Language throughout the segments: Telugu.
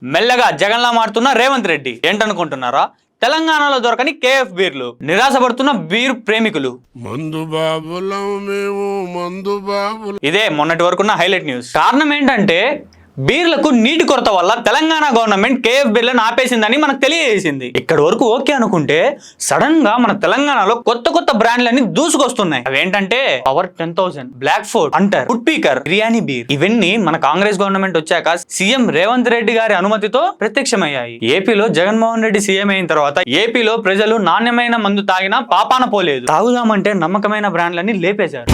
మెల్లగా జగన్లా మారుతున్న రేవంత్ రెడ్డి ఏంటనుకుంటున్నారా? తెలంగాణలో దొరకని కేఎఫ్ బీర్లు, నిరాశపడుతున్న బీర్ ప్రేమికులు. మందు బాబులం మేము, మందు బాబులు. ఇదే మొన్నటి వరకున్న హైలైట్ న్యూస్. కారణం ఏంటంటే బీర్లకు నీటి కొరత వల్ల తెలంగాణ గవర్నమెంట్ కేఎఫ్ బీర్లను ఆపేసిందని మనకు తెలియజేసింది. ఇక్కడ వరకు ఓకే అనుకుంటే సడన్ గా మన తెలంగాణలో కొత్త కొత్త బ్రాండ్లన్నీ దూసుకొస్తున్నాయి. అవేంటంటే power 10,000, black fort, hunter, woodpecker, biryani beer. ఇవన్నీ మన కాంగ్రెస్ గవర్నమెంట్ వచ్చాక సీఎం రేవంత్ రెడ్డి గారి అనుమతితో ప్రత్యక్షమయ్యాయి. ఏపీలో జగన్మోహన్ రెడ్డి సీఎం అయిన తర్వాత ఏపీలో ప్రజలు నాణ్యమైన మందు తాగినా పాపాన పోలేదు. తాగుదామంటే నమ్మకమైన బ్రాండ్లన్నీ లేపేశారు.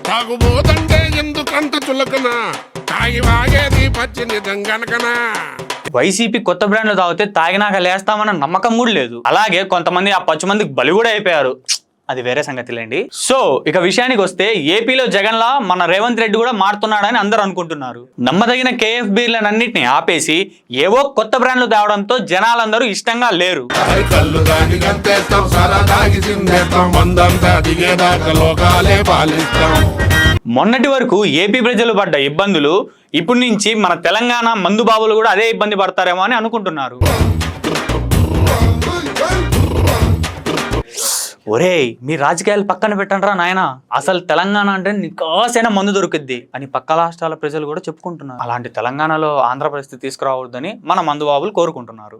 తాగుబోతంటే ఎందుకంత చులకనా, తాగి వాగేది పచ్చిని దంగనకనా. వైసీపీ కొత్త బ్రాండ్లు తాగితే తాగినాక లేస్తామన్న నమ్మకం కూడా లేదు. అలాగే కొంతమంది ఆ 10 మందికి బలి కూడా అయిపోయారు. అది వేరే సంగతి లేండి. సో ఇక విషయానికి వస్తే ఏపీలో జగన్లా మన రేవంత్ రెడ్డి కూడా మారుతున్నాడని అందరూ అనుకుంటున్నారు. నమ్మదగిన కేఎఫ్ బీర్లన్నింటినీ ఆపేసి ఏవో కొత్త బ్రాండ్లు తేవడంతో జనాలందరూ ఇష్టంగా లేరు. మొన్నటి వరకు ఏపీ ప్రజలు పడ్డ ఇబ్బందులు ఇప్పటి నుంచి మన తెలంగాణ మందు బాబులు కూడా అదే ఇబ్బంది పడతారేమో అని అనుకుంటున్నారు. ఒరేయ్, మీ రాజకీయాలు పక్కన పెట్టండిరా నాయన, అసలు తెలంగాణ అంటే నికాసైన మందు దొరుకుద్ది అని పక్క రాష్ట్రాల ప్రజలు కూడా చెప్పుకుంటున్నారు. అలాంటి తెలంగాణలో ఆంధ్ర పరిస్థితి తీసుకురావద్దని మన మందు బాబులు కోరుకుంటున్నారు.